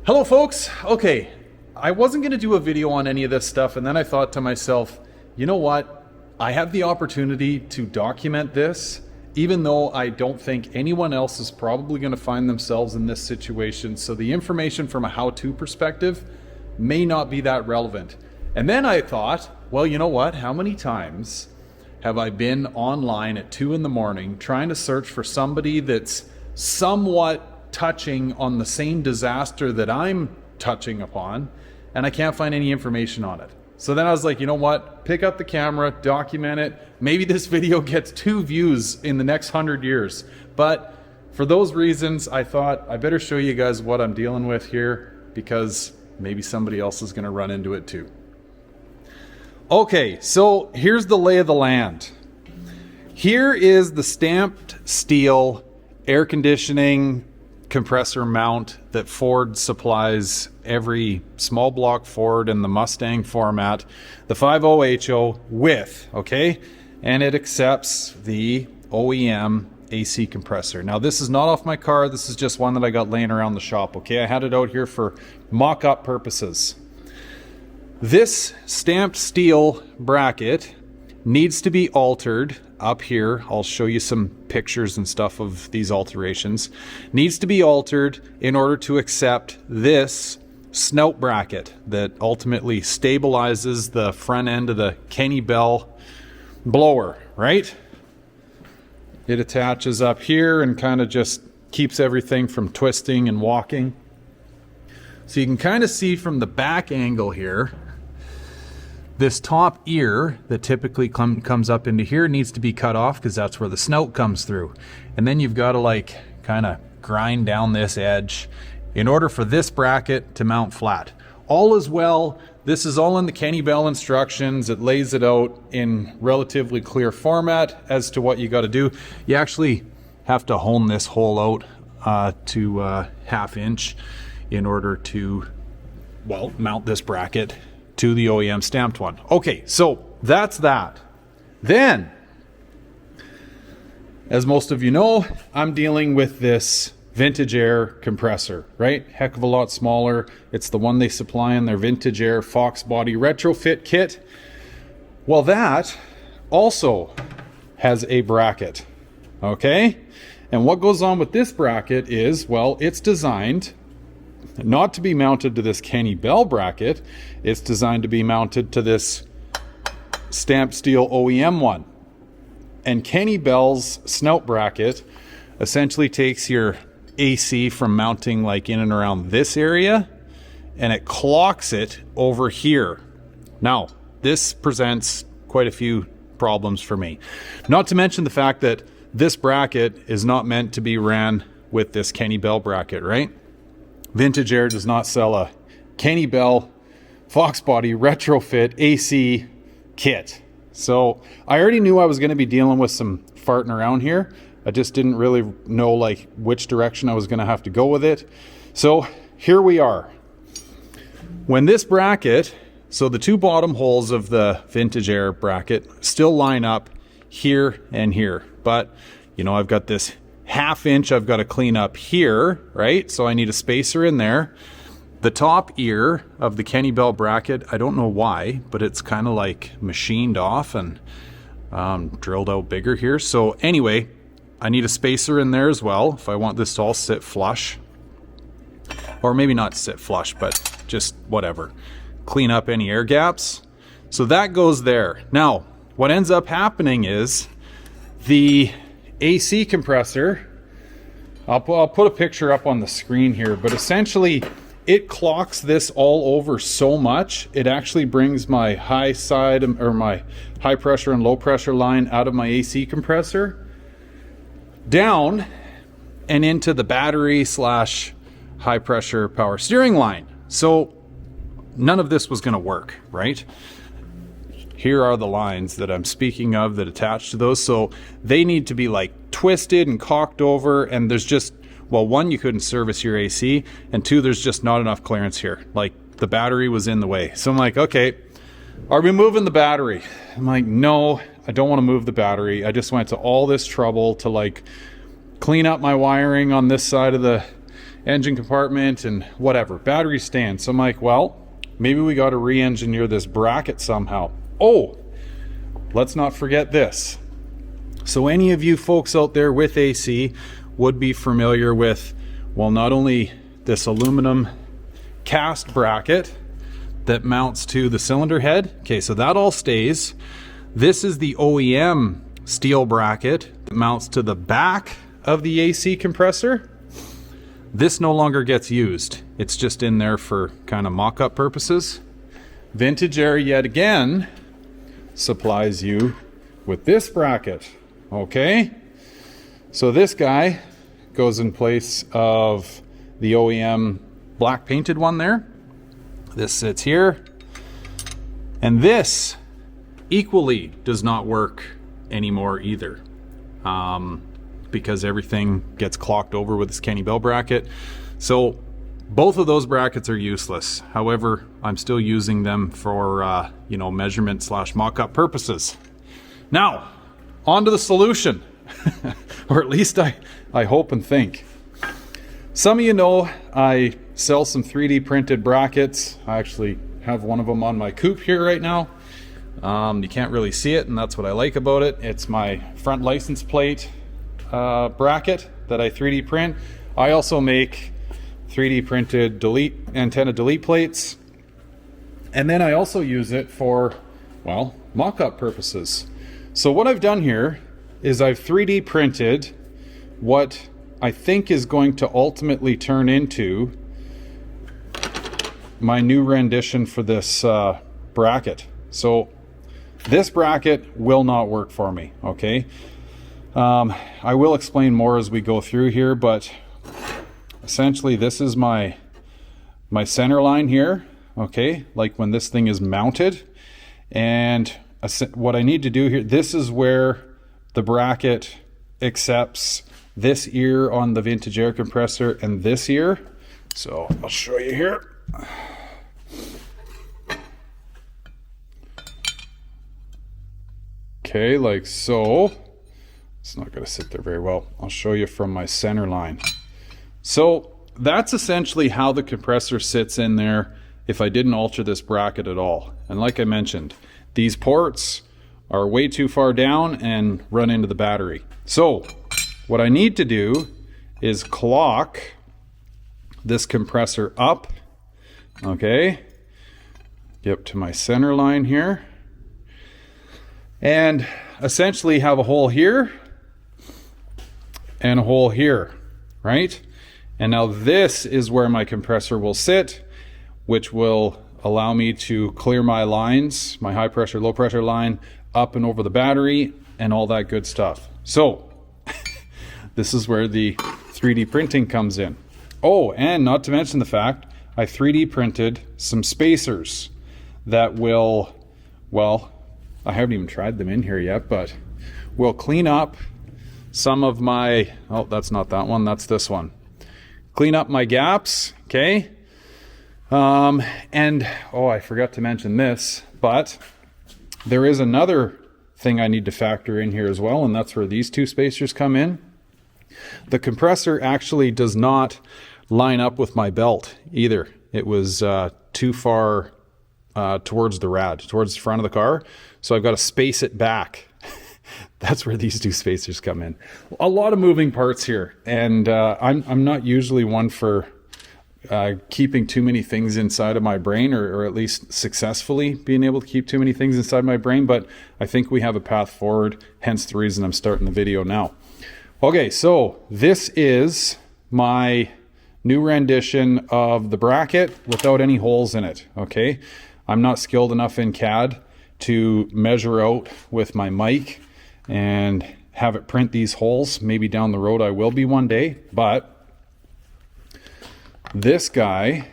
Hello folks. Okay, I wasn't going to do a video on any of this stuff, and then I thought to myself, you know what? I have the opportunity to document this, even though I don't think anyone else is probably going to find themselves in this situation. So the information from a how-to perspective may not be that relevant. And then I thought, well, you know what? How many times have I been online at 2 in the morning trying to search for somebody that's somewhat touching on the same disaster that I'm touching upon, and I can't find any information on it. So then I was like, you know what? Pick up the camera, document it. Maybe this video gets 2 views in the next 100 years. But for those reasons, I thought I better show you guys what I'm dealing with here, because maybe somebody else is going to run into it too. Okay, so here's the lay of the land. Here is the stamped steel air conditioning compressor mount that Ford supplies every small block Ford in the Mustang format, the 50HO with, okay? And it accepts the OEM AC compressor. Now this is not off my car, this is just one that I got laying around the shop, okay? I had it out here for mock-up purposes. This stamped steel bracket needs to be altered up here. I'll show you some pictures and stuff of these alterations. Needs to be altered in order to accept this snout bracket that ultimately stabilizes the front end of the Kenny Bell blower, right? It attaches up here and kind of just keeps everything from twisting and walking. So you can kind of see from the back angle here, this top ear that typically comes up into here needs to be cut off because that's where the snout comes through. And then you've got to like kind of grind down this edge in order for this bracket to mount flat. All is well. This is all in the Kenny Bell instructions. It lays it out in relatively clear format as to what you got to do. You actually have to hone this hole out to 1/2 inch in order to, well, mount this bracket to the OEM stamped one. Okay, so that's that. Then, as most of you know, I'm dealing with this Vintage Air compressor, right? Heck of a lot smaller. It's the one they supply in their Vintage Air Foxbody retrofit kit. Well, that also has a bracket, okay? And what goes on with this bracket is, well, it's designed not to be mounted to this Kenny Bell bracket. It's designed to be mounted to this stamped steel OEM one. And Kenny Bell's snout bracket essentially takes your AC from mounting like in and around this area, and it clocks it over here. Now, this presents quite a few problems for me. Not to mention the fact that this bracket is not meant to be ran with this Kenny Bell bracket, right? Vintage Air does not sell a Kenny Bell Foxbody retrofit AC kit. So I already knew I was going to be dealing with some farting around here. I just didn't really know like which direction I was going to have to go with it. So here we are. When this bracket, so the 2 bottom holes of the Vintage Air bracket still line up here and here. But, you know, I've got this 1/2 inch I've got to clean up here, right? So I need a spacer in there. The top ear of the Kenny Bell bracket, I don't know why, but it's kind of like machined off and drilled out bigger here. So anyway, I need a spacer in there as well if I want this to all sit flush. Or maybe not sit flush, but just whatever. Clean up any air gaps. So that goes there. Now, what ends up happening is the AC compressor, I'll put a picture up on the screen here, but essentially it clocks this all over so much, it actually brings my high side or my high pressure and low pressure line out of my AC compressor down and into the battery / high pressure power steering line. So none of this was going to work, right? Here are the lines that I'm speaking of that attach to those. So they need to be like twisted and cocked over, and there's just, well, 1, you couldn't service your AC, and 2, there's just not enough clearance here. Like the battery was in the way. So I'm like, okay, are we moving the battery? I'm like, no, I don't want to move the battery. I just went to all this trouble to like clean up my wiring on this side of the engine compartment and whatever, battery stand. So I'm like, well, maybe we got to re-engineer this bracket somehow. Oh, let's not forget this. So any of you folks out there with AC would be familiar with, well, not only this aluminum cast bracket that mounts to the cylinder head. Okay, so that all stays. This is the OEM steel bracket that mounts to the back of the AC compressor. This no longer gets used. It's just in there for kind of mock-up purposes. Vintage Air yet again supplies you with this bracket. Okay, so this guy goes in place of the OEM black painted one there. This sits here, and this equally does not work anymore either, because everything gets clocked over with this Kenny Bell bracket. So both of those brackets are useless. However, I'm still using them for measurement / mock-up purposes. Now, on to the solution, or at least I hope and think. Some of you know I sell some 3D printed brackets. I actually have one of them on my coupe here right now. You can't really see it, and that's what I like about it. It's my front license plate bracket that I 3D print. I also make 3D printed antenna delete plates, and then I also use it for, well, mock-up purposes. So what I've done here is I've 3D printed what I think is going to ultimately turn into my new rendition for this bracket. So this bracket will not work for me, okay? I will explain more as we go through here, but essentially this is my center line here, okay? Like when this thing is mounted, and what I need to do here, this is where the bracket accepts this ear on the Vintage Air compressor and this ear. So I'll show you here. Okay, like so. It's not going to sit there very well. I'll show you from my center line. So that's essentially how the compressor sits in there if I didn't alter this bracket at all. And like I mentioned, these ports are way too far down and run into the battery. So what I need to do is clock this compressor up, okay, get up to my center line here, and essentially have a hole here and a hole here, right? And now this is where my compressor will sit, which will allow me to clear my lines, my high pressure, low pressure line, up and over the battery and all that good stuff. So this is where the 3D printing comes in. Oh, and not to mention the fact I 3D printed some spacers that will, well, I haven't even tried them in here yet, but will clean up some of my, oh, that's not that one, that's this one. Clean up my gaps, okay? And, oh, I forgot to mention this, but there is another thing I need to factor in here as well, and that's where these two spacers come in. The compressor actually does not line up with my belt either. It was too far towards the rad, towards the front of the car, so I've got to space it back. That's where these two spacers come in. A lot of moving parts here, and I'm not usually one for keeping too many things inside of my brain, or at least successfully being able to keep too many things inside my brain, but I think we have a path forward, hence the reason I'm starting the video now. Okay, so this is my new rendition of the bracket without any holes in it, okay? I'm not skilled enough in CAD to measure out with my mic and have it print these holes. Maybe down the road I will be one day, but this guy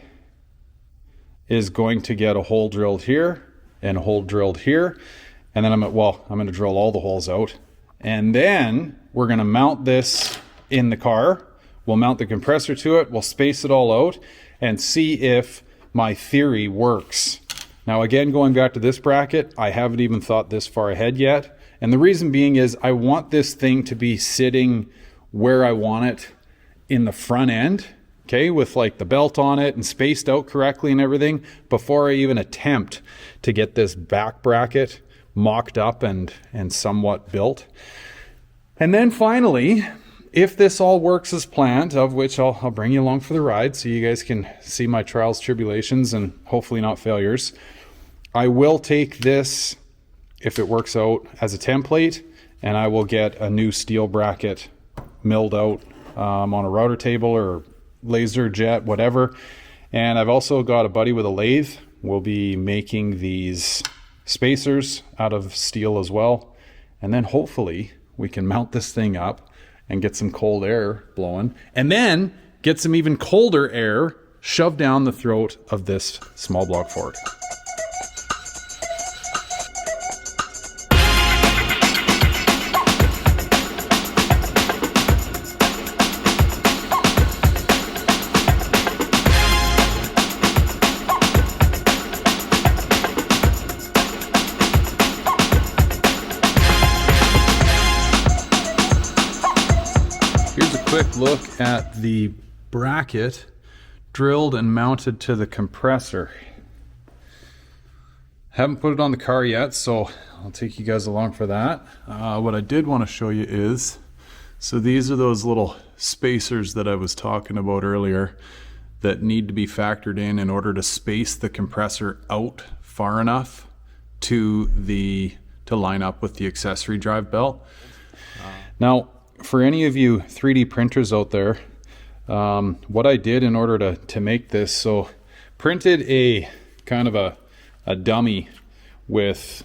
is going to get a hole drilled here and a hole drilled here, and then I'm going to drill all the holes out, and then we're going to mount this in the car. We'll mount the compressor to it, we'll space it all out and see if my theory works. Now again, going back to this bracket, I haven't even thought this far ahead yet, and the reason being is I want this thing to be sitting where I want it in the front end okay, with like the belt on it and spaced out correctly and everything before I even attempt to get this back bracket mocked up and somewhat built. And then finally, if this all works as planned, of which I'll bring you along for the ride so you guys can see my trials, tribulations, and hopefully not failures, I will take this, if it works out, as a template, and I will get a new steel bracket milled out on a router table or laser jet, whatever. And I've also got a buddy with a lathe. We'll be making these spacers out of steel as well. And then hopefully we can mount this thing up and get some cold air blowing, and then get some even colder air shoved down the throat of this small block Ford. Quick look at the bracket drilled and mounted to the compressor. Haven't put it on the car yet, so I'll take you guys along for that. What I did want to show you is, so these are those little spacers that I was talking about earlier that need to be factored in order to space the compressor out far enough to line up with the accessory drive belt. Now, for any of you 3D printers out there, what I did in order to make this, so printed a kind of a dummy with,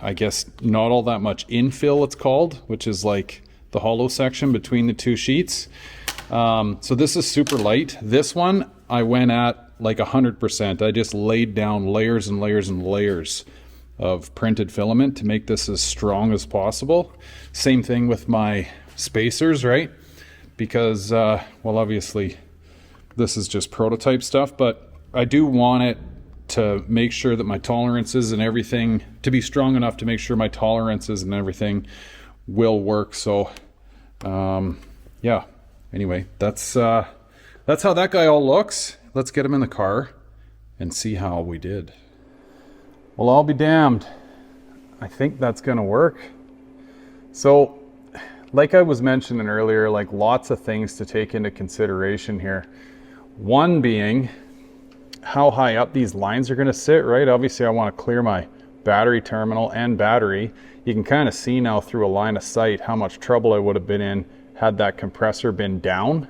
I guess, not all that much infill, it's called, which is like the hollow section between the two sheets. So this is super light. This one I went at like 100%. I just laid down layers and layers and layers of printed filament to make this as strong as possible. Same thing with my spacers, right? Because well, obviously this is just prototype stuff, but I do want it to make sure that my tolerances and everything, to be strong enough to make sure my tolerances and everything will work. So yeah, anyway, that's how that guy all looks. Let's get him in the car and see how we did. Well, I'll be damned. I think that's gonna work. So like I was mentioning earlier, like lots of things to take into consideration here. One being how high up these lines are going to sit, right? Obviously I want to clear my battery terminal and battery. You can kind of see now through a line of sight how much trouble I would have been in had that compressor been down.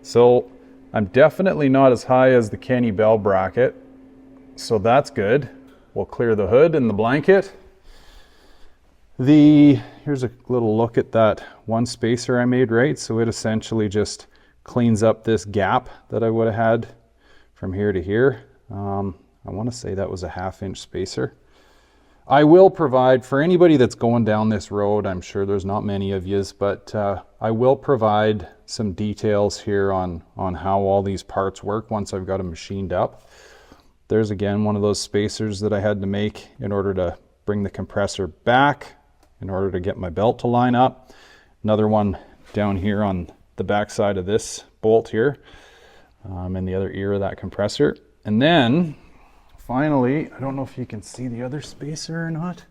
So I'm definitely not as high as the Kenny Bell bracket, so that's good. We'll clear the hood and the blanket. Here's a little look at that one spacer I made, right? So it essentially just cleans up this gap that I would have had from here to here. I want to say that was a 1/2-inch spacer. I will provide, for anybody that's going down this road, I'm sure there's not many of yous, but I will provide some details here on how all these parts work once I've got them machined up. There's again one of those spacers that I had to make in order to bring the compressor back, in order to get my belt to line up. Another one down here on the back side of this bolt here, in the other ear of that compressor. And then finally, I don't know if you can see the other spacer or not.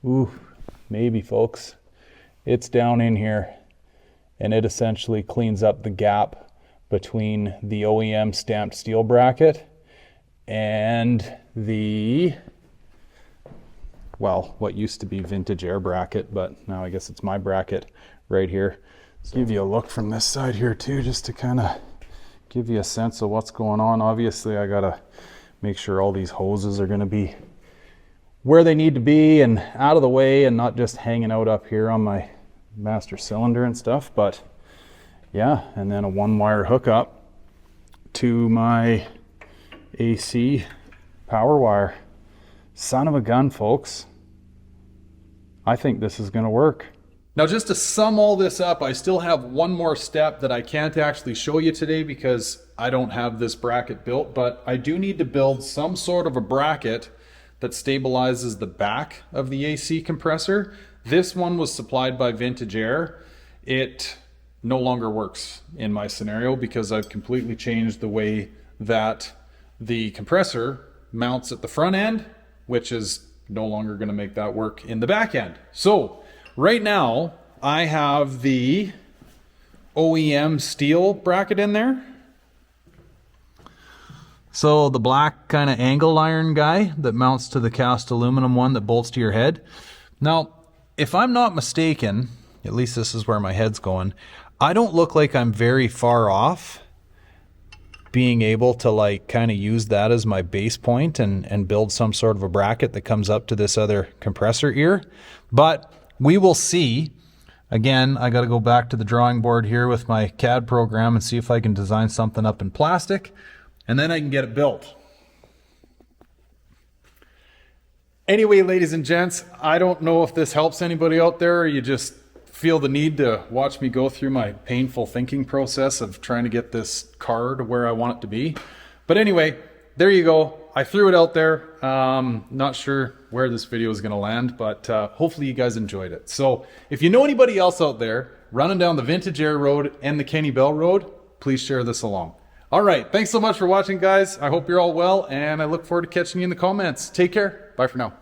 Ooh, maybe folks. It's down in here, and it essentially cleans up the gap between the OEM stamped steel bracket and the, well, what used to be vintage air bracket, but now I guess it's my bracket right here. Let's give you a look from this side here too, just to kind of give you a sense of what's going on. Obviously I gotta make sure all these hoses are gonna be where they need to be and out of the way and not just hanging out up here on my master cylinder and stuff. But yeah, and then a 1-wire hookup to my AC power wire. Son of a gun, folks. I think this is going to work. Now, just to sum all this up, I still have one more step that I can't actually show you today because I don't have this bracket built, but I do need to build some sort of a bracket that stabilizes the back of the AC compressor. This one was supplied by Vintage Air. It no longer works in my scenario because I've completely changed the way that the compressor mounts at the front end, which is no longer going to make that work in the back end. So right now I have the OEM steel bracket in there. So the black kind of angle iron guy that mounts to the cast aluminum one that bolts to your head. Now, if I'm not mistaken, at least this is where my head's going, I don't look like I'm very far off being able to like kind of use that as my base point and build some sort of a bracket that comes up to this other compressor ear. But we will see. Again, I got to go back to the drawing board here with my CAD program and see if I can design something up in plastic, and then I can get it built. Anyway, ladies and gents, I don't know if this helps anybody out there, or you just feel the need to watch me go through my painful thinking process of trying to get this car to where I want it to be. But anyway, there you go. I threw it out there. Not sure where this video is going to land, but hopefully you guys enjoyed it. So if you know anybody else out there running down the Vintage Air Road and the Kenny Bell Road, please share this along. All right. Thanks so much for watching, guys. I hope you're all well, and I look forward to catching you in the comments. Take care. Bye for now.